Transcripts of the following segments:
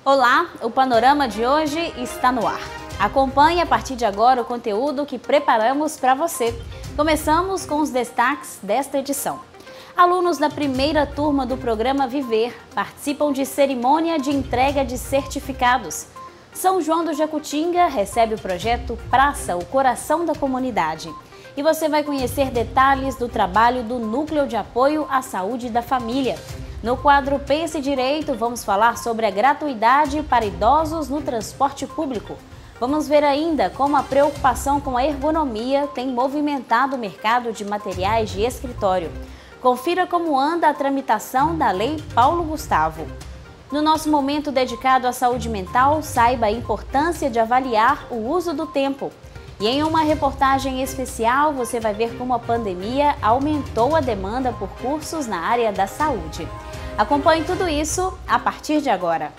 Olá, o Panorama de hoje está no ar. Acompanhe a partir de agora o conteúdo que preparamos para você. Começamos com os destaques desta edição. Alunos da primeira turma do programa Viver participam de cerimônia de entrega de certificados. São João do Jacutinga recebe o projeto Praça, o Coração da Comunidade. E você vai conhecer detalhes do trabalho do Núcleo de Apoio à Saúde da Família. No quadro Pense Direito, vamos falar sobre a gratuidade para idosos no transporte público. Vamos ver ainda como a preocupação com a ergonomia tem movimentado o mercado de materiais de escritório. Confira como anda a tramitação da Lei Paulo Gustavo. No nosso momento dedicado à saúde mental, saiba a importância de avaliar o uso do tempo. E em uma reportagem especial, você vai ver como a pandemia aumentou a demanda por cursos na área da saúde. Acompanhe tudo isso a partir de agora.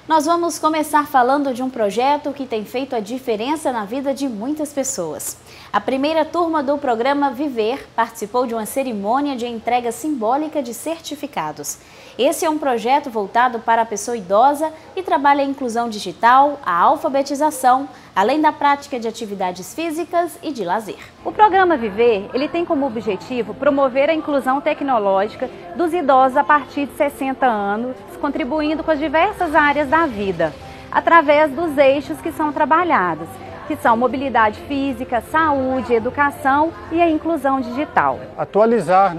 Nós vamos começar falando de um projeto que tem feito a diferença na vida de muitas pessoas. A primeira turma do programa Viver participou de uma cerimônia de entrega simbólica de certificados. Esse é um projeto voltado para a pessoa idosa e trabalha a inclusão digital, a alfabetização, além da prática de atividades físicas e de lazer. O programa Viver, ele tem como objetivo promover a inclusão tecnológica dos idosos a partir de 60 anos, contribuindo com as diversas áreas da vida, através dos eixos que são trabalhados, que são mobilidade física, saúde, educação e a inclusão digital. Atualizar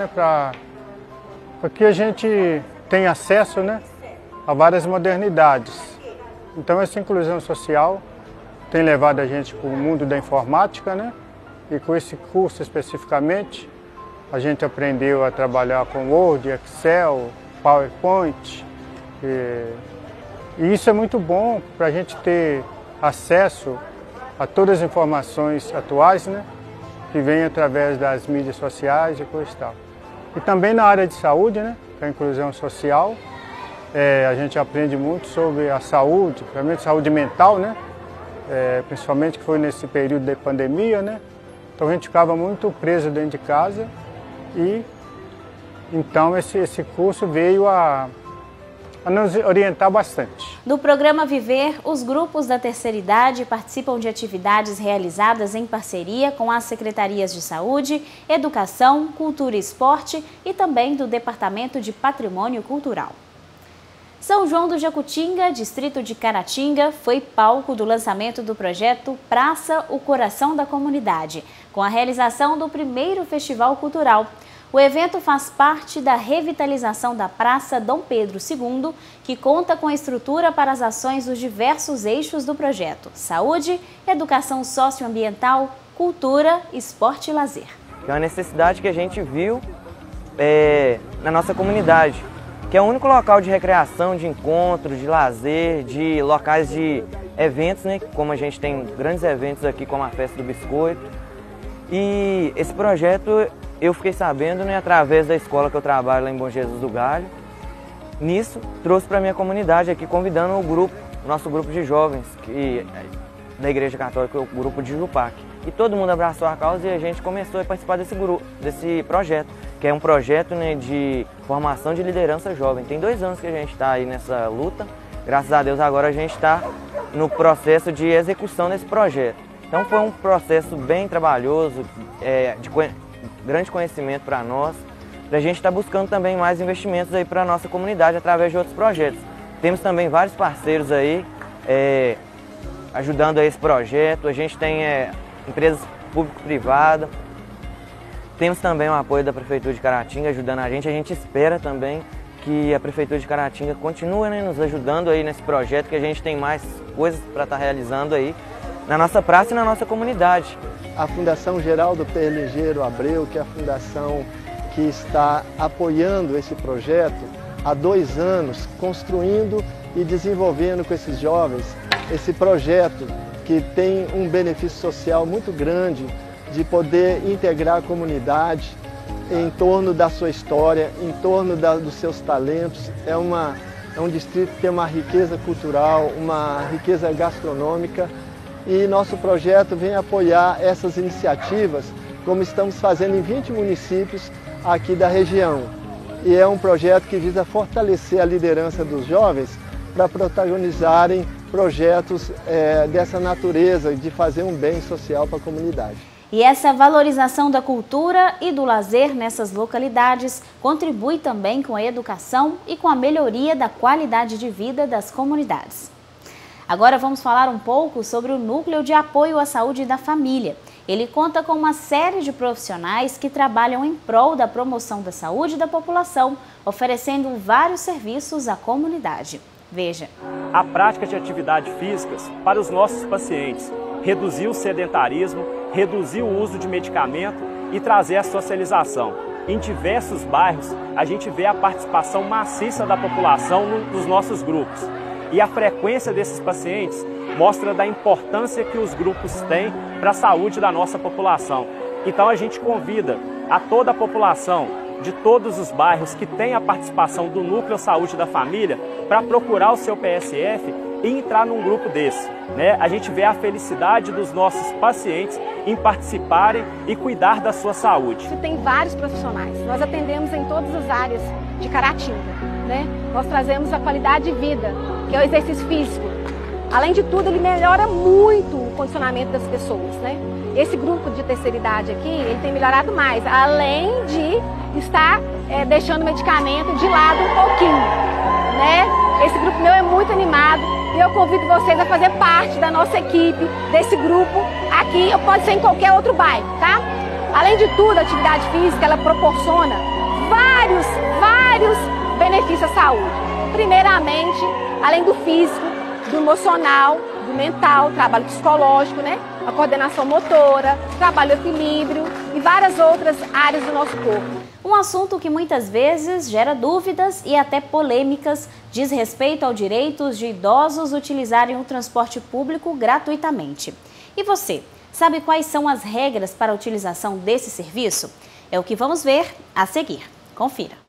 para que a gente tenha acesso, a várias modernidades. Então essa inclusão social tem levado a gente para o mundo da informática, e com esse curso especificamente a gente aprendeu a trabalhar com Word, Excel, PowerPoint, e isso é muito bom para a gente ter acesso a todas as informações atuais, que vêm através das mídias sociais e coisa e tal. E também na área de saúde, que é a inclusão social, a gente aprende muito sobre a saúde, principalmente saúde mental, principalmente que foi nesse período da pandemia, então a gente ficava muito preso dentro de casa e então esse curso veio a nos orientar bastante. No programa Viver, os grupos da terceira idade participam de atividades realizadas em parceria com as secretarias de Saúde, Educação, Cultura e Esporte e também do Departamento de Patrimônio Cultural. São João do Jacutinga, distrito de Caratinga, foi palco do lançamento do projeto Praça, o Coração da Comunidade, com a realização do primeiro festival cultural. O evento faz parte da revitalização da Praça Dom Pedro II, que conta com a estrutura para as ações dos diversos eixos do projeto: saúde, educação socioambiental, cultura, esporte e lazer. É uma necessidade que a gente viu na nossa comunidade, que é o único local de recreação, de encontro, de lazer, de locais de eventos, como a gente tem grandes eventos aqui, como a Festa do Biscoito. E esse projeto eu fiquei sabendo através da escola que eu trabalho lá em Bom Jesus do Galho. Nisso, trouxe para a minha comunidade aqui, convidando o nosso grupo de jovens da Igreja Católica, o grupo de Jupac. E todo mundo abraçou a causa e a gente começou a participar desse projeto, que é um projeto de formação de liderança jovem. Tem 2 anos que a gente está aí nessa luta. Graças a Deus agora a gente está no processo de execução desse projeto. Então foi um processo bem trabalhoso, de grande conhecimento para nós. A gente está buscando também mais investimentos aí para a nossa comunidade através de outros projetos. Temos também vários parceiros aí ajudando a esse projeto. A gente tem empresas público-privadas. Temos também o apoio da Prefeitura de Caratinga ajudando a gente. A gente espera também que a Prefeitura de Caratinga continue nos ajudando aí nesse projeto, que a gente tem mais coisas para estar realizando aí na nossa praça e na nossa comunidade. A Fundação Geraldo Perligeiro Abreu, que é a fundação que está apoiando esse projeto há 2 anos, construindo e desenvolvendo com esses jovens esse projeto que tem um benefício social muito grande de poder integrar a comunidade em torno da sua história, em torno dos seus talentos. É um distrito que tem uma riqueza cultural, uma riqueza gastronômica, e nosso projeto vem apoiar essas iniciativas, como estamos fazendo em 20 municípios, aqui da região. E é um projeto que visa fortalecer a liderança dos jovens para protagonizarem projetos dessa natureza, de fazer um bem social para a comunidade. E essa valorização da cultura e do lazer nessas localidades contribui também com a educação e com a melhoria da qualidade de vida das comunidades. Agora vamos falar um pouco sobre o Núcleo de Apoio à Saúde da Família. Ele conta com uma série de profissionais que trabalham em prol da promoção da saúde da população, oferecendo vários serviços à comunidade. Veja. A prática de atividades físicas para os nossos pacientes, reduzir o sedentarismo, reduzir o uso de medicamento e trazer a socialização. Em diversos bairros, a gente vê a participação maciça da população nos nossos grupos. E a frequência desses pacientes mostra da importância que os grupos têm para a saúde da nossa população. Então a gente convida a toda a população de todos os bairros que tem a participação do Núcleo Saúde da Família para procurar o seu PSF e entrar num grupo desse. A gente vê a felicidade dos nossos pacientes em participarem e cuidar da sua saúde. Tem vários profissionais, nós atendemos em todas as áreas de Caratinga. Nós trazemos a qualidade de vida, que é o exercício físico. Além de tudo, ele melhora muito o condicionamento das pessoas. Esse grupo de terceira idade aqui, ele tem melhorado mais, além de estar deixando o medicamento de lado um pouquinho. Esse grupo meu é muito animado e eu convido vocês a fazer parte da nossa equipe, desse grupo aqui, ou pode ser em qualquer outro bairro, tá? Além de tudo, a atividade física, ela proporciona vários benefícios à saúde. Primeiramente, além do físico, do emocional, do mental, trabalho psicológico, a coordenação motora, trabalho equilíbrio e várias outras áreas do nosso corpo. Um assunto que muitas vezes gera dúvidas e até polêmicas diz respeito ao direito de idosos utilizarem o transporte público gratuitamente. E você, sabe quais são as regras para a utilização desse serviço? É o que vamos ver a seguir. Confira.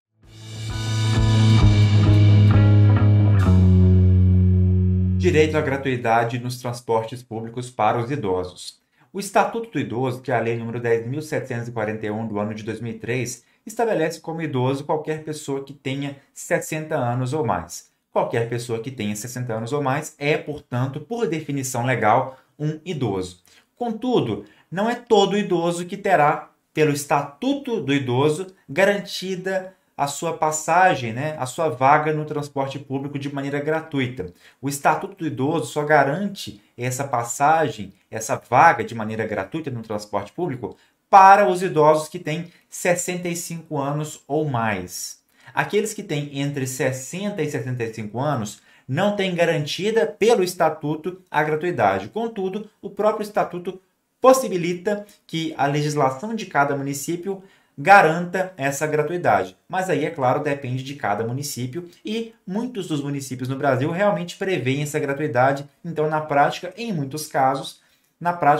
Direito à gratuidade nos transportes públicos para os idosos. O Estatuto do Idoso, que é a Lei nº 10.741 do ano de 2003, estabelece como idoso qualquer pessoa que tenha 60 anos ou mais. Qualquer pessoa que tenha 60 anos ou mais é, portanto, por definição legal, um idoso. Contudo, não é todo idoso que terá, pelo Estatuto do Idoso, garantida a sua passagem, a sua vaga no transporte público de maneira gratuita. O Estatuto do Idoso só garante essa passagem, essa vaga de maneira gratuita no transporte público para os idosos que têm 65 anos ou mais. Aqueles que têm entre 60 e 65 anos não têm garantida pelo Estatuto a gratuidade. Contudo, o próprio Estatuto possibilita que a legislação de cada município garanta essa gratuidade. Mas aí, é claro, depende de cada município e muitos dos municípios no Brasil realmente prevêem essa gratuidade. Então, na prática, em muitos casos,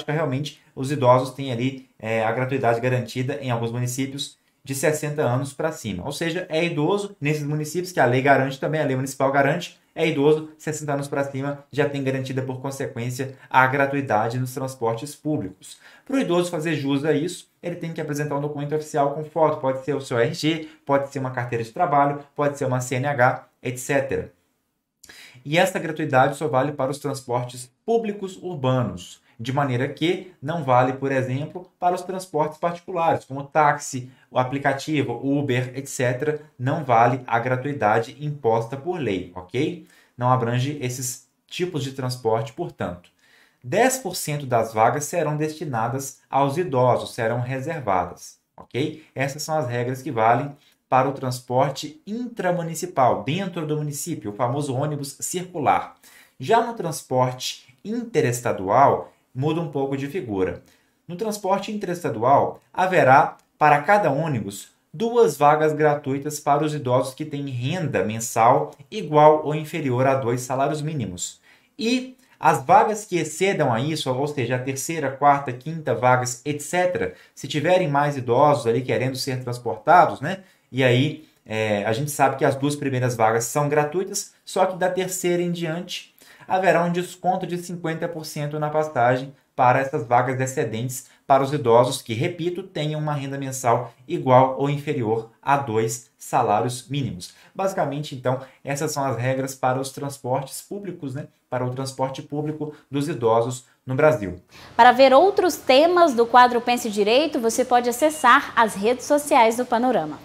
realmente, os idosos têm ali a gratuidade garantida em alguns municípios de 60 anos para cima. Ou seja, é idoso nesses municípios que a lei garante também, a lei municipal garante, é idoso, 60 anos para cima, já tem garantida por consequência a gratuidade nos transportes públicos. Para o idoso fazer jus a isso, ele tem que apresentar um documento oficial com foto, pode ser o seu RG, pode ser uma carteira de trabalho, pode ser uma CNH, etc. E essa gratuidade só vale para os transportes públicos urbanos, de maneira que não vale, por exemplo, para os transportes particulares, como táxi, o aplicativo, Uber, etc. Não vale a gratuidade imposta por lei, ok? Não abrange esses tipos de transporte, portanto. 10% das vagas serão destinadas aos idosos, serão reservadas, ok? Essas são as regras que valem para o transporte intramunicipal, dentro do município, o famoso ônibus circular. Já no transporte interestadual, muda um pouco de figura. No transporte interestadual, haverá para cada ônibus 2 vagas gratuitas para os idosos que têm renda mensal igual ou inferior a 2 salários mínimos. E as vagas que excedam a isso, ou seja, a terceira, quarta, quinta vagas, etc., se tiverem mais idosos ali querendo ser transportados, e aí a gente sabe que as 2 primeiras vagas são gratuitas, só que da terceira em diante haverá um desconto de 50% na passagem para essas vagas excedentes para os idosos que, repito, tenham uma renda mensal igual ou inferior a 2 salários mínimos. Basicamente, então, essas são as regras para os transportes públicos, né? Para o transporte público dos idosos no Brasil. Para ver outros temas do quadro Pense Direito, você pode acessar as redes sociais do Panorama.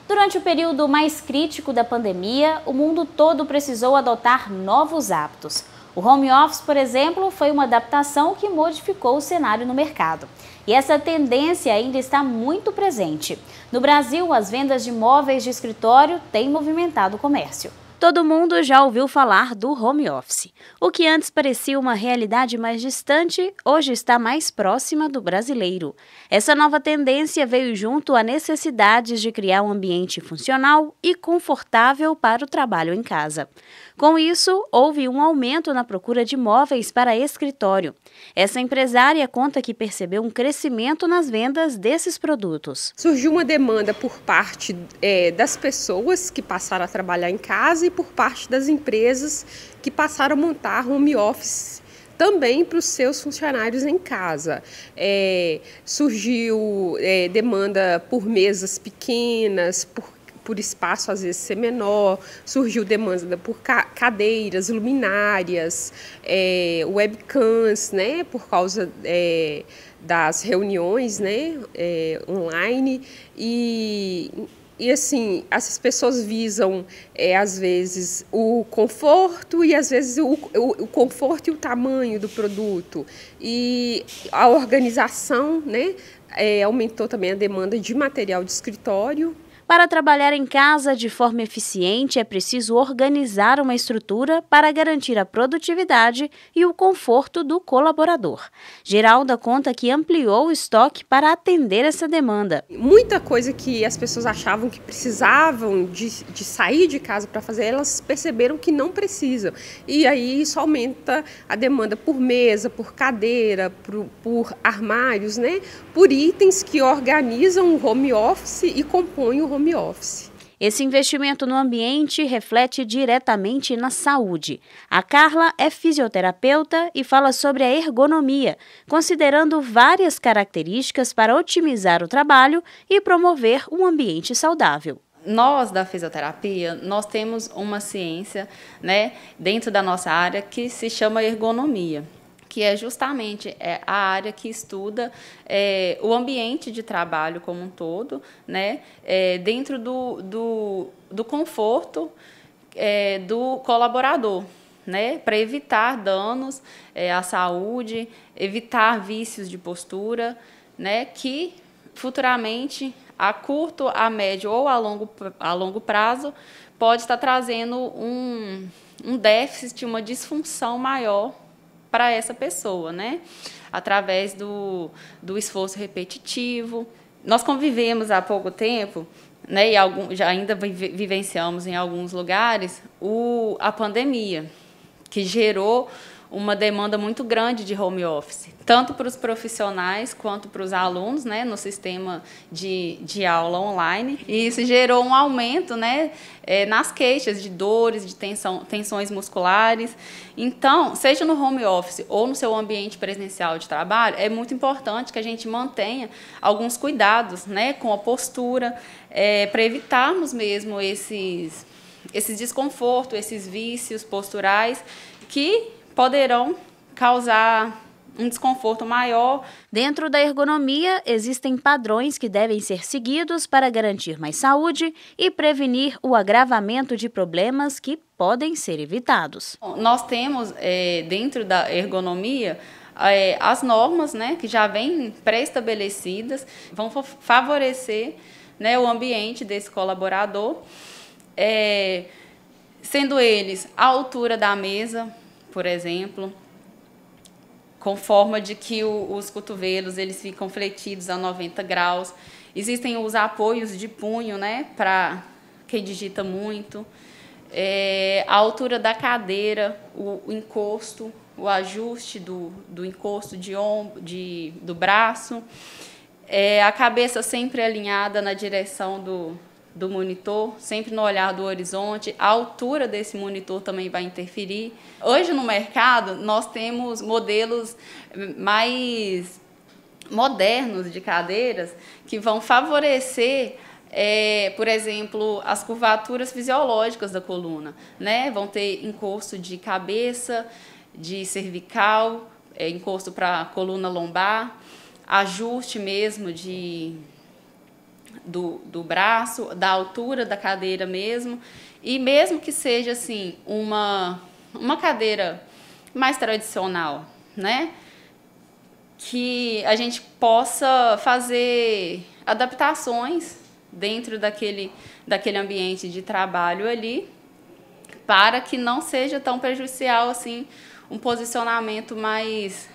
Durante o período mais crítico da pandemia, o mundo todo precisou adotar novos hábitos. O home office, por exemplo, foi uma adaptação que modificou o cenário no mercado. E essa tendência ainda está muito presente. No Brasil, as vendas de móveis de escritório têm movimentado o comércio. Todo mundo já ouviu falar do home office. O que antes parecia uma realidade mais distante, hoje está mais próxima do brasileiro. Essa nova tendência veio junto a necessidades de criar um ambiente funcional e confortável para o trabalho em casa. Com isso, houve um aumento na procura de móveis para escritório. Essa empresária conta que percebeu um crescimento nas vendas desses produtos. Surgiu uma demanda por parte das pessoas que passaram a trabalhar em casa e por parte das empresas que passaram a montar home office também para os seus funcionários em casa. Surgiu demanda por mesas pequenas, por espaço às vezes ser menor, surgiu demanda por cadeiras, luminárias, webcams, né, por causa das reuniões, né, online, e assim, essas pessoas visam, às vezes, o conforto e, às vezes, o conforto e o tamanho do produto. E a organização, né, aumentou também a demanda de material de escritório. Para trabalhar em casa de forma eficiente, é preciso organizar uma estrutura para garantir a produtividade e o conforto do colaborador. Geralda conta que ampliou o estoque para atender essa demanda. Muita coisa que as pessoas achavam que precisavam de sair de casa para fazer, elas perceberam que não precisam. E aí isso aumenta a demanda por mesa, por cadeira, por armários, né? Por itens que organizam o home office e compõem o home office. Esse investimento no ambiente reflete diretamente na saúde. A Carla é fisioterapeuta e fala sobre a ergonomia, considerando várias características para otimizar o trabalho e promover um ambiente saudável. Nós, da fisioterapia, nós temos uma ciência, né, dentro da nossa área que se chama ergonomia, que é justamente a área que estuda o ambiente de trabalho como um todo, né, dentro do conforto do colaborador, né, para evitar danos à saúde, evitar vícios de postura, né, que futuramente, a curto, a médio ou a longo prazo, pode estar trazendo um déficit, uma disfunção maior para essa pessoa, né? Através do esforço repetitivo. Nós convivemos há pouco tempo, né, e já ainda vivenciamos em alguns lugares a pandemia, que gerou uma demanda muito grande de home office, tanto para os profissionais quanto para os alunos, né, no sistema de aula online. E isso gerou um aumento, né, nas queixas de dores, de tensões musculares. Então, seja no home office ou no seu ambiente presencial de trabalho, é muito importante que a gente mantenha alguns cuidados, né, com a postura, para evitarmos mesmo esses desconfortos, esses vícios posturais que poderão causar um desconforto maior. Dentro da ergonomia, existem padrões que devem ser seguidos para garantir mais saúde e prevenir o agravamento de problemas que podem ser evitados. Nós temos, dentro da ergonomia, as normas, né, que já vêm pré-estabelecidas, vão favorecer, né, o ambiente desse colaborador, sendo eles a altura da mesa, por exemplo, com forma de que os cotovelos eles ficam fletidos a 90 graus. Existem os apoios de punho, né, para quem digita muito. A altura da cadeira, o encosto, o ajuste do encosto do braço. A cabeça sempre alinhada na direção do monitor, sempre no olhar do horizonte. A altura desse monitor também vai interferir. Hoje no mercado nós temos modelos mais modernos de cadeiras que vão favorecer, por exemplo, as curvaturas fisiológicas da coluna, né? Vão ter encosto de cabeça, de cervical, encosto para a coluna lombar, ajuste mesmo do braço, da altura da cadeira mesmo, e mesmo que seja assim uma cadeira mais tradicional, né? Que a gente possa fazer adaptações dentro daquele ambiente de trabalho ali, para que não seja tão prejudicial assim um posicionamento mais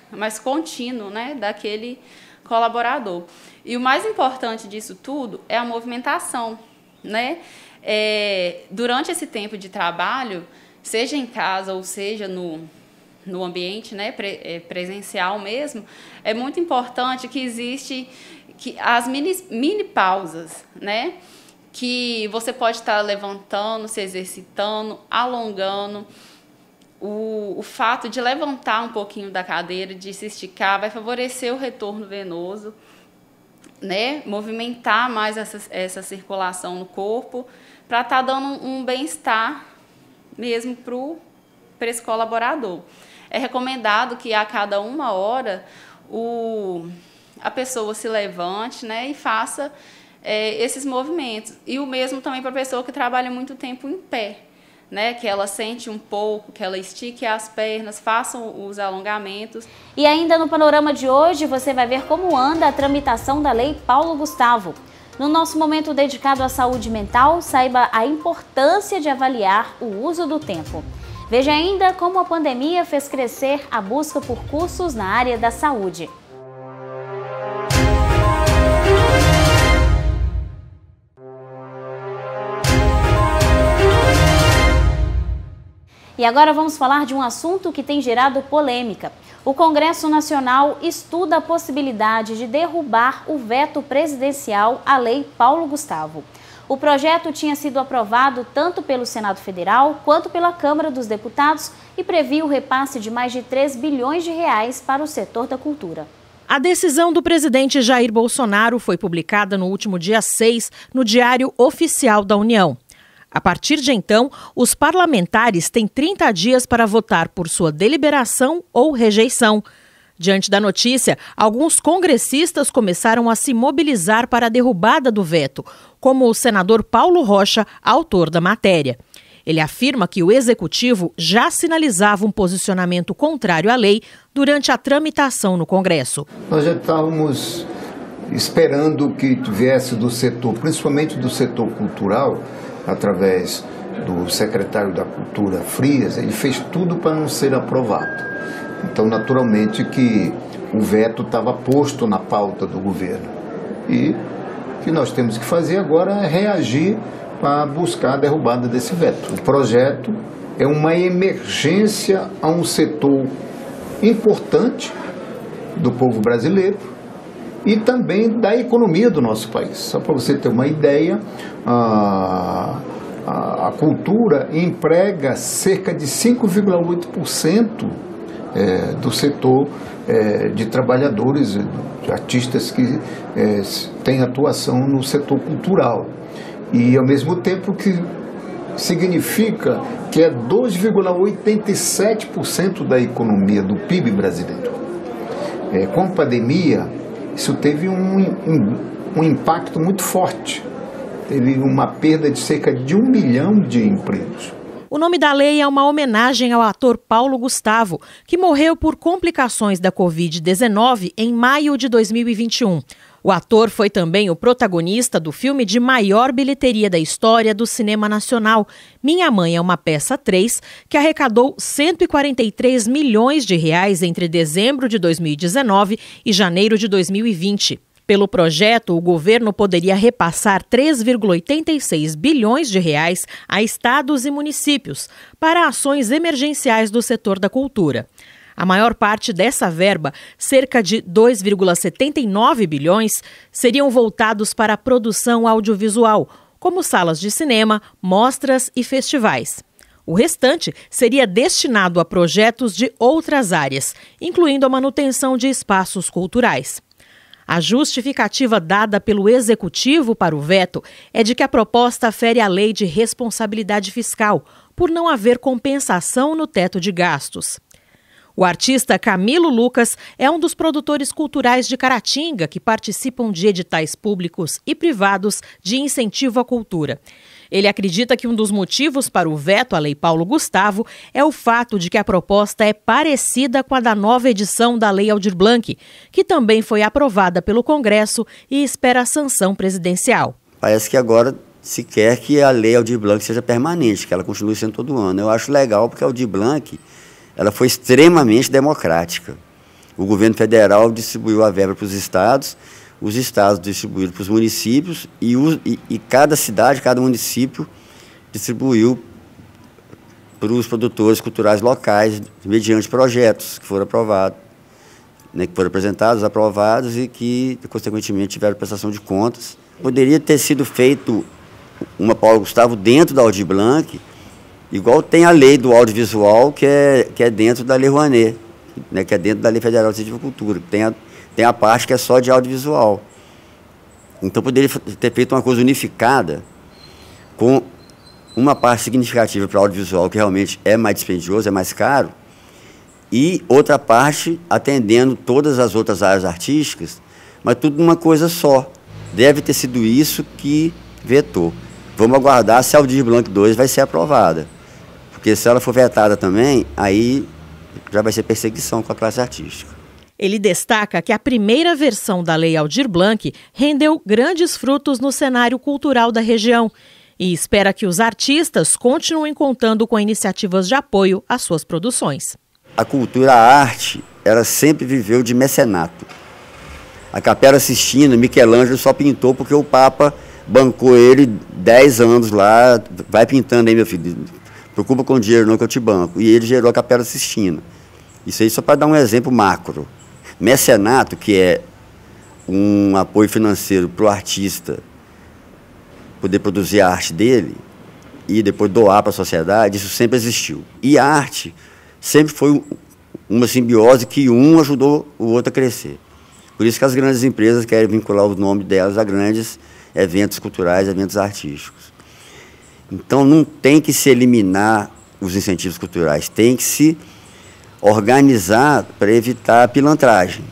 contínuo, né, daquele colaborador. E o mais importante disso tudo é a movimentação, né? Durante esse tempo de trabalho, seja em casa ou seja no ambiente, né, presencial mesmo, é muito importante que as mini pausas, né, que você pode estar levantando, se exercitando, alongando. O fato de levantar um pouquinho da cadeira, de se esticar, vai favorecer o retorno venoso, né, movimentar mais essa circulação no corpo, para estar dando um bem-estar mesmo para esse colaborador. É recomendado que a cada 1 hora a pessoa se levante, né, e faça esses movimentos. E o mesmo também para a pessoa que trabalha muito tempo em pé, né, que ela sente um pouco, que ela estique as pernas, faça os alongamentos. E ainda no panorama de hoje você vai ver como anda a tramitação da Lei Paulo Gustavo. No nosso momento dedicado à saúde mental, saiba a importância de avaliar o uso do tempo. Veja ainda como a pandemia fez crescer a busca por cursos na área da saúde. E agora vamos falar de um assunto que tem gerado polêmica. O Congresso Nacional estuda a possibilidade de derrubar o veto presidencial à Lei Paulo Gustavo. O projeto tinha sido aprovado tanto pelo Senado Federal quanto pela Câmara dos Deputados e previa o repasse de mais de 3 bilhões de reais para o setor da cultura. A decisão do presidente Jair Bolsonaro foi publicada no último dia 6 no Diário Oficial da União. A partir de então, os parlamentares têm 30 dias para votar por sua deliberação ou rejeição. Diante da notícia, alguns congressistas começaram a se mobilizar para a derrubada do veto, como o senador Paulo Rocha, autor da matéria. Ele afirma que o executivo já sinalizava um posicionamento contrário à lei durante a tramitação no Congresso. Nós já estávamos esperando que viesse do setor, principalmente do setor cultural, através do secretário da Cultura, Frias. Ele fez tudo para não ser aprovado. Então, naturalmente, que o veto estava posto na pauta do governo. E o que nós temos que fazer agora é reagir para buscar a derrubada desse veto. O projeto é uma emergência a um setor importante do povo brasileiro e também da economia do nosso país. Só para você ter uma ideia, a cultura emprega cerca de 5,8% do setor de trabalhadores, de artistas que têm atuação no setor cultural. E, ao mesmo tempo, que significa que é 2,87% da economia do PIB brasileiro. Com a pandemia, isso teve um impacto muito forte. Teve uma perda de cerca de 1 milhão de empregos. O nome da lei é uma homenagem ao ator Paulo Gustavo, que morreu por complicações da Covid-19 em maio de 2021. O ator foi também o protagonista do filme de maior bilheteria da história do cinema nacional, Minha Mãe é uma Peça 3, que arrecadou 143 milhões de reais entre dezembro de 2019 e janeiro de 2020. Pelo projeto, o governo poderia repassar 3,86 bilhões de reais a estados e municípios para ações emergenciais do setor da cultura. A maior parte dessa verba, cerca de 2,79 bilhões, seriam voltados para a produção audiovisual, como salas de cinema, mostras e festivais. O restante seria destinado a projetos de outras áreas, incluindo a manutenção de espaços culturais. A justificativa dada pelo Executivo para o veto é de que a proposta fere a lei de responsabilidade fiscal, por não haver compensação no teto de gastos. O artista Camilo Lucas é um dos produtores culturais de Caratinga que participam de editais públicos e privados de incentivo à cultura. Ele acredita que um dos motivos para o veto à Lei Paulo Gustavo é o fato de que a proposta é parecida com a da nova edição da Lei Aldir Blanc, que também foi aprovada pelo Congresso e espera a sanção presidencial. Parece que agora se quer que a Lei Aldir Blanc seja permanente, que ela continue sendo todo ano. Eu acho legal porque a Aldir Blanc ela foi extremamente democrática. O governo federal distribuiu a verba para os estados distribuíram para os municípios e cada cidade, cada município distribuiu para os produtores culturais locais mediante projetos que foram aprovados, né, que foram apresentados, aprovados e que, consequentemente, tiveram prestação de contas. Poderia ter sido feito uma Paulo Gustavo dentro da Aldir Blanc, igual tem a lei do audiovisual, que é dentro da Lei Rouanet, né, que é dentro da Lei Federal de Incentivo à Cultura. Tem a parte que é só de audiovisual. Então, poderia ter feito uma coisa unificada, com uma parte significativa para o audiovisual, que realmente é mais dispendioso, é mais caro, e outra parte atendendo todas as outras áreas artísticas, mas tudo numa coisa só. Deve ter sido isso que vetou. Vamos aguardar se a Aldir Blanc 2 vai ser aprovada. Porque se ela for vetada também, aí já vai ser perseguição com a classe artística. Ele destaca que a primeira versão da Lei Aldir Blanc rendeu grandes frutos no cenário cultural da região e espera que os artistas continuem contando com iniciativas de apoio às suas produções. A cultura, a arte, ela sempre viveu de mecenato. A Capela Sistina, Michelangelo só pintou porque o Papa bancou ele 10 anos lá, vai pintando aí, meu filho, preocupa com dinheiro não que eu te banco. E ele gerou a Capela Sistina. Isso aí só para dar um exemplo macro. Mecenato, que é um apoio financeiro para o artista poder produzir a arte dele e depois doar para a sociedade, isso sempre existiu. E a arte sempre foi uma simbiose que um ajudou o outro a crescer. Por isso que as grandes empresas querem vincular o nome delas a grandes eventos culturais, eventos artísticos. Então não tem que se eliminar os incentivos culturais, tem que se organizar para evitar a pilantragem.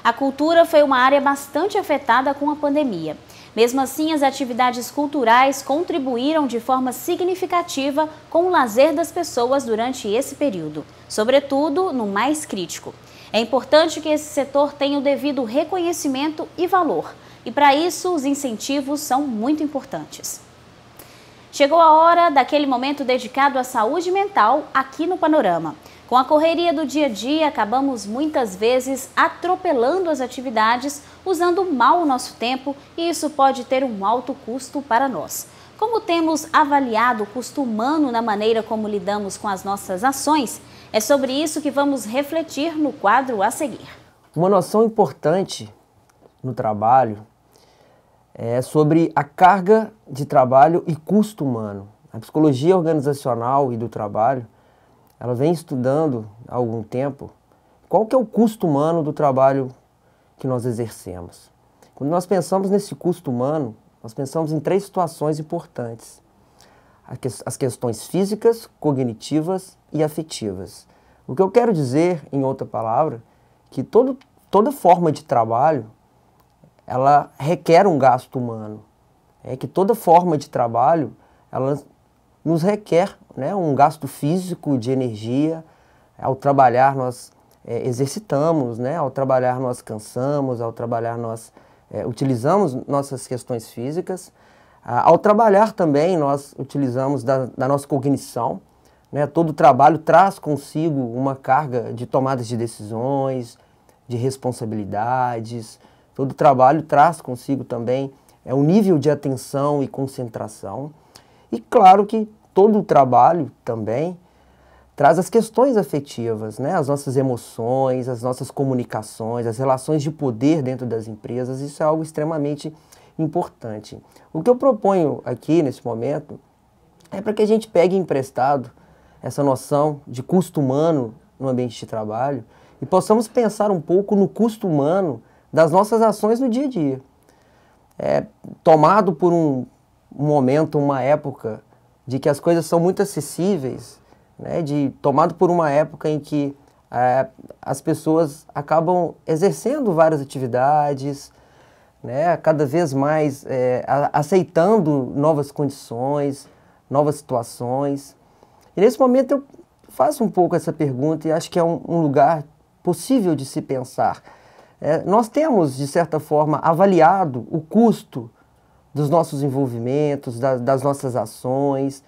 A cultura foi uma área bastante afetada com a pandemia. Mesmo assim, as atividades culturais contribuíram de forma significativa com o lazer das pessoas durante esse período, sobretudo no mais crítico. É importante que esse setor tenha o devido reconhecimento e valor, e para isso os incentivos são muito importantes. Chegou a hora daquele momento dedicado à saúde mental aqui no Panorama. Com a correria do dia a dia, acabamos muitas vezes atropelando as atividades, usando mal o nosso tempo e isso pode ter um alto custo para nós. Como temos avaliado o custo humano na maneira como lidamos com as nossas ações, é sobre isso que vamos refletir no quadro a seguir. Uma noção importante no trabalho é sobre a carga de trabalho e custo humano. A psicologia organizacional e do trabalho ela vem estudando há algum tempo qual que é o custo humano do trabalho que nós exercemos. Quando nós pensamos nesse custo humano, nós pensamos em 3 situações importantes. As questões físicas, cognitivas e afetivas. O que eu quero dizer, em outra palavra, que toda forma de trabalho ela requer um gasto humano. É que toda forma de trabalho ela nos requer, né, um gasto físico de energia. Ao trabalhar nós exercitamos, né, ao trabalhar nós cansamos, ao trabalhar nós utilizamos nossas questões físicas. Ao trabalhar também nós utilizamos da nossa cognição. Né, todo trabalho traz consigo uma carga de tomadas de decisões, de responsabilidades. Todo trabalho traz consigo também um nível de atenção e concentração. E claro que todo o trabalho também traz as questões afetivas, né? As nossas emoções, as nossas comunicações, as relações de poder dentro das empresas. Isso é algo extremamente importante. O que eu proponho aqui nesse momento é para que a gente pegue emprestado essa noção de custo humano no ambiente de trabalho e possamos pensar um pouco no custo humano das nossas ações no dia a dia. Tomado por um momento, uma época de que as coisas são muito acessíveis, né? Tomado por uma época em que as pessoas acabam exercendo várias atividades, né? Cada vez mais aceitando novas condições, novas situações. E nesse momento eu faço um pouco essa pergunta e acho que é um lugar possível de se pensar. Nós temos, de certa forma, avaliado o custo dos nossos envolvimentos, das nossas ações.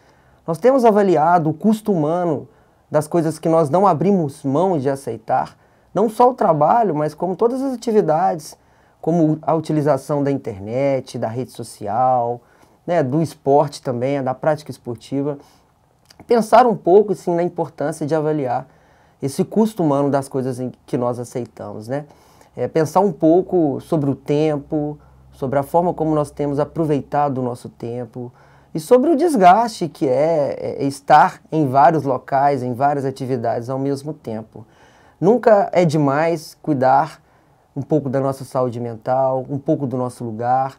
Nós temos avaliado o custo humano das coisas que nós não abrimos mão de aceitar, não só o trabalho, mas como todas as atividades, como a utilização da internet, da rede social, né, do esporte também, da prática esportiva. Pensar um pouco, sim, na importância de avaliar esse custo humano das coisas que nós aceitamos, né? Pensar um pouco sobre o tempo, sobre a forma como nós temos aproveitado o nosso tempo e sobre o desgaste que é estar em vários locais, em várias atividades ao mesmo tempo. Nunca é demais cuidar um pouco da nossa saúde mental, um pouco do nosso lugar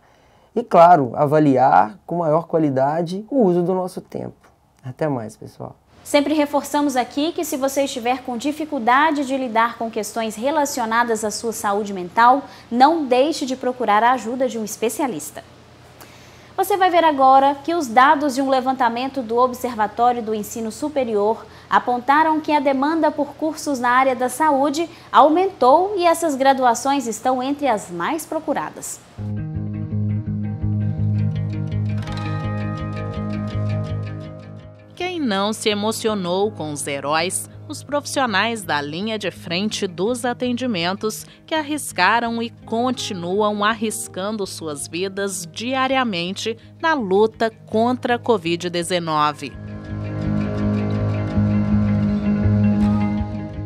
e, claro, avaliar com maior qualidade o uso do nosso tempo. Até mais, pessoal. Sempre reforçamos aqui que se você estiver com dificuldade de lidar com questões relacionadas à sua saúde mental, não deixe de procurar a ajuda de um especialista. Você vai ver agora que os dados de um levantamento do Observatório do Ensino Superior apontaram que a demanda por cursos na área da saúde aumentou e essas graduações estão entre as mais procuradas. Quem não se emocionou com os heróis, os profissionais da linha de frente dos atendimentos que arriscaram e continuam arriscando suas vidas diariamente na luta contra a Covid-19.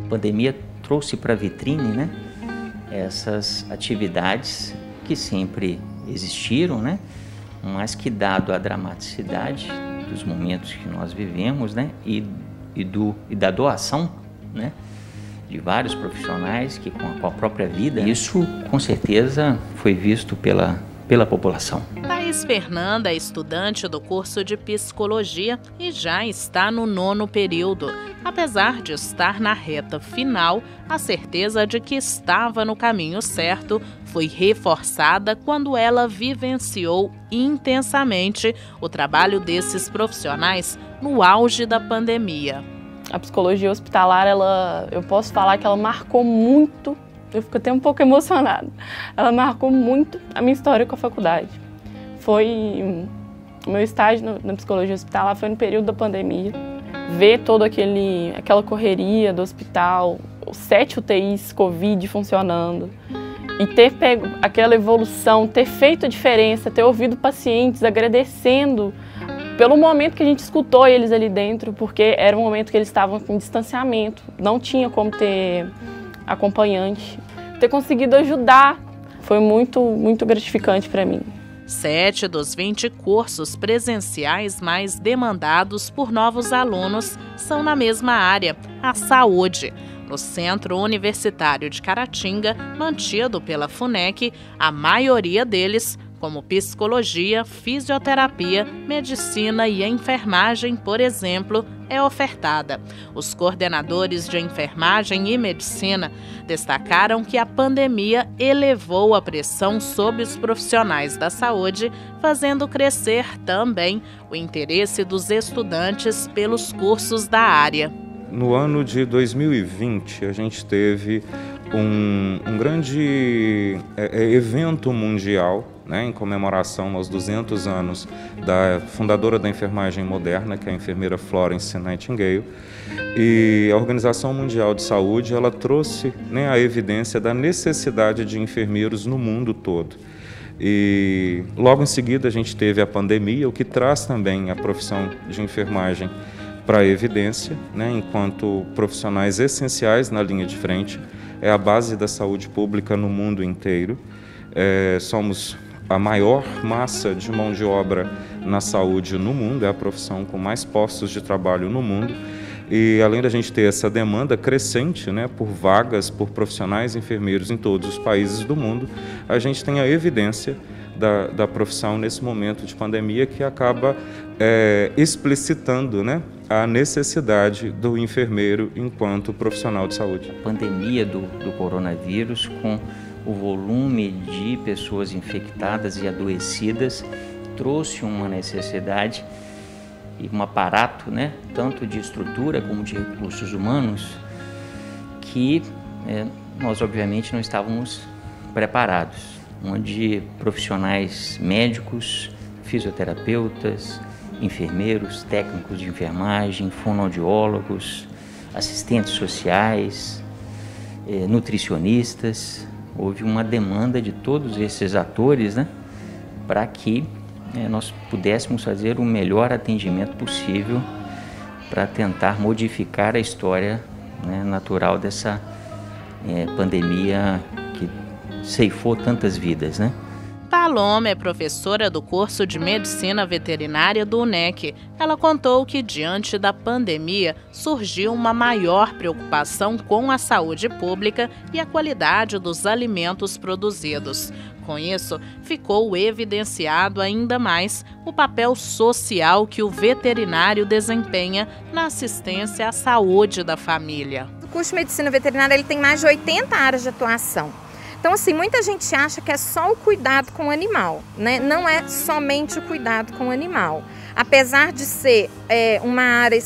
A pandemia trouxe para a vitrine, né, essas atividades que sempre existiram, né, mas que, dado a dramaticidade dos momentos que nós vivemos, né, e da doação, né, de vários profissionais que com a própria vida, isso com certeza foi visto pela população. Thaís Fernanda é estudante do curso de Psicologia e já está no 9º período. Apesar de estar na reta final, a certeza de que estava no caminho certo foi reforçada quando ela vivenciou intensamente o trabalho desses profissionais no auge da pandemia. A psicologia hospitalar, eu posso falar que ela marcou muito, eu fico até um pouco emocionada, ela marcou muito a minha história com a faculdade. O meu estágio na psicologia hospitalar foi no período da pandemia. Ver toda aquela correria do hospital, os 7 UTIs Covid funcionando, e ter pego aquela evolução, ter feito a diferença, ter ouvido pacientes agradecendo pelo momento que a gente escutou eles ali dentro, porque era um momento que eles estavam com distanciamento, não tinha como ter acompanhante. Ter conseguido ajudar foi muito, muito gratificante para mim. 7 dos 20 cursos presenciais mais demandados por novos alunos são na mesma área, a saúde. No Centro Universitário de Caratinga, mantido pela FUNEC, a maioria deles, como psicologia, fisioterapia, medicina e enfermagem, por exemplo, é ofertada. Os coordenadores de enfermagem e medicina destacaram que a pandemia elevou a pressão sobre os profissionais da saúde, fazendo crescer também o interesse dos estudantes pelos cursos da área. No ano de 2020, a gente teve um grande evento mundial, né, em comemoração aos 200 anos da fundadora da enfermagem moderna, que é a enfermeira Florence Nightingale. E a Organização Mundial de Saúde, ela trouxe, né, a evidência da necessidade de enfermeiros no mundo todo. E logo em seguida a gente teve a pandemia, o que traz também a profissão de enfermagem para a evidência, né, enquanto profissionais essenciais na linha de frente. É a base da saúde pública no mundo inteiro. Somos a maior massa de mão de obra na saúde no mundo, é a profissão com mais postos de trabalho no mundo. E além da gente ter essa demanda crescente, né, por vagas, por profissionais enfermeiros em todos os países do mundo, a gente tem a evidência da profissão nesse momento de pandemia que acaba explicitando, né, a necessidade do enfermeiro enquanto profissional de saúde. A pandemia do coronavírus, com o volume de pessoas infectadas e adoecidas, trouxe uma necessidade e um aparato, né, tanto de estrutura como de recursos humanos, que nós obviamente não estávamos preparados, onde profissionais médicos, fisioterapeutas, enfermeiros, técnicos de enfermagem, fonoaudiólogos, assistentes sociais, nutricionistas, houve uma demanda de todos esses atores, né, para que nós pudéssemos fazer o melhor atendimento possível para tentar modificar a história, né, natural dessa pandemia que ceifou tantas vidas, né? Paloma é professora do curso de Medicina Veterinária do UNEC. Ela contou que, diante da pandemia, surgiu uma maior preocupação com a saúde pública e a qualidade dos alimentos produzidos. Com isso, ficou evidenciado ainda mais o papel social que o veterinário desempenha na assistência à saúde da família. O curso de Medicina Veterinária ele tem mais de 80 áreas de atuação. Então, assim, muita gente acha que é só o cuidado com o animal, né? Não é somente o cuidado com o animal. Apesar de ser uma área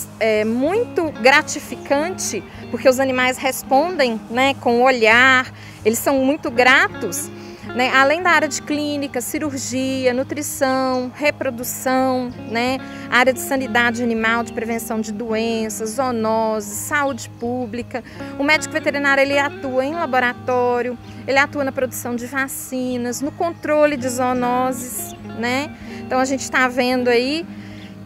muito gratificante, porque os animais respondem, né, com o olhar, eles são muito gratos, né? Além da área de clínica, cirurgia, nutrição, reprodução, né? Área de sanidade animal, de prevenção de doenças, zoonoses, saúde pública. O médico veterinário ele atua em laboratório, ele atua na produção de vacinas, no controle de zoonoses, né? Então a gente está vendo aí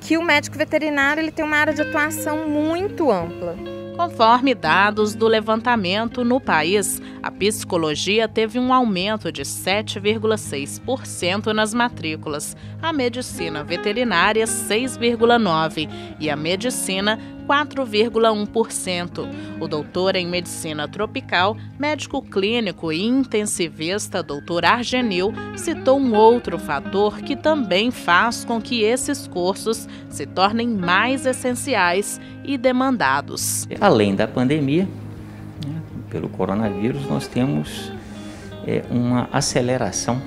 que o médico veterinário ele tem uma área de atuação muito ampla. Conforme dados do levantamento no país, a psicologia teve um aumento de 7,6% nas matrículas, a medicina veterinária 6,9% e a medicina 4,1%. O doutor em medicina tropical, médico clínico e intensivista Dr. Argenil citou um outro fator que também faz com que esses cursos se tornem mais essenciais e demandados. Além da pandemia, né, pelo coronavírus, nós temos uma aceleração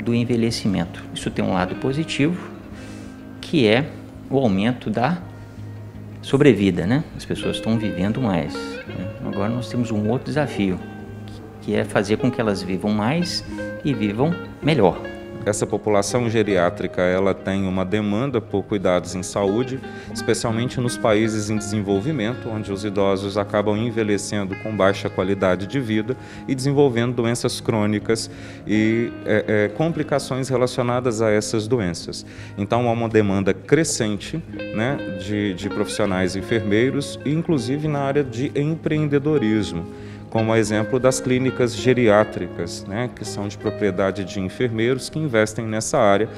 do envelhecimento. Isso tem um lado positivo, que é o aumento da sobrevida, né? As pessoas estão vivendo mais, né? Agora nós temos um outro desafio, que é fazer com que elas vivam mais e vivam melhor. Essa população geriátrica ela tem uma demanda por cuidados em saúde, especialmente nos países em desenvolvimento, onde os idosos acabam envelhecendo com baixa qualidade de vida e desenvolvendo doenças crônicas e complicações relacionadas a essas doenças. Então há uma demanda crescente, né, de profissionais enfermeiros, inclusive na área de empreendedorismo, como exemplo das clínicas geriátricas, né, que são de propriedade de enfermeiros que investem nessa área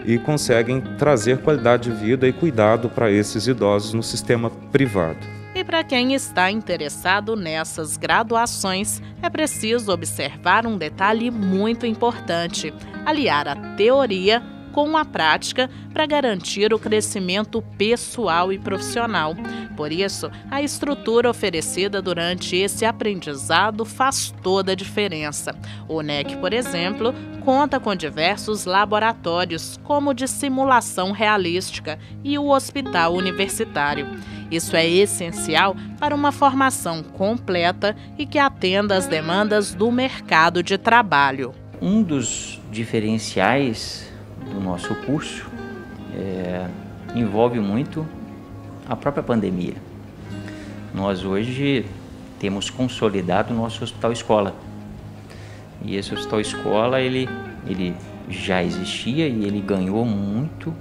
e conseguem trazer qualidade de vida e cuidado para esses idosos no sistema privado. E para quem está interessado nessas graduações, é preciso observar um detalhe muito importante: aliar a teoria com a prática para garantir o crescimento pessoal e profissional. Por isso, a estrutura oferecida durante esse aprendizado faz toda a diferença. O UNEC, por exemplo, conta com diversos laboratórios, como o de simulação realística e o hospital universitário. Isso é essencial para uma formação completa e que atenda às demandas do mercado de trabalho. Um dos diferenciais do nosso curso envolve muito a própria pandemia. Nós hoje temos consolidado o nosso hospital escola. E esse hospital escola ele já existia e ele ganhou muito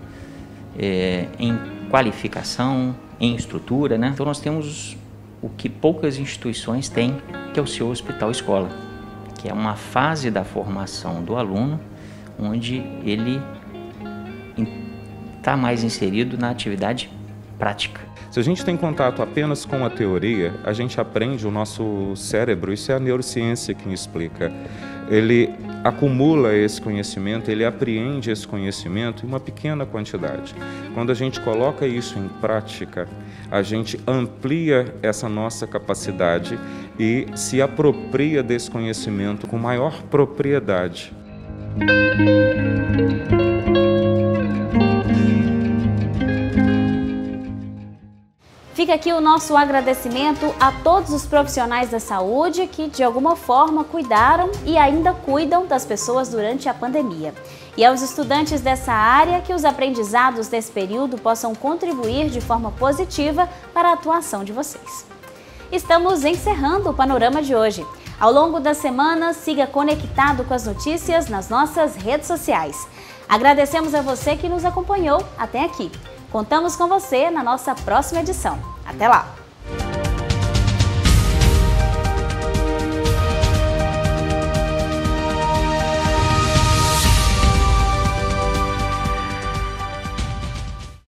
em qualificação, em estrutura, né? Então nós temos o que poucas instituições têm, que é o seu hospital escola, que é uma fase da formação do aluno onde ele está mais inserido na atividade prática. Se a gente tem contato apenas com a teoria, a gente aprende o nosso cérebro, isso é a neurociência que explica. Ele acumula esse conhecimento, ele apreende esse conhecimento em uma pequena quantidade. Quando a gente coloca isso em prática, a gente amplia essa nossa capacidade e se apropria desse conhecimento com maior propriedade. Fica aqui o nosso agradecimento a todos os profissionais da saúde que, de alguma forma, cuidaram e ainda cuidam das pessoas durante a pandemia. E aos estudantes dessa área, que os aprendizados desse período possam contribuir de forma positiva para a atuação de vocês. Estamos encerrando o Panorama de hoje. Ao longo da semana, siga conectado com as notícias nas nossas redes sociais. Agradecemos a você que nos acompanhou até aqui. Contamos com você na nossa próxima edição. Até lá!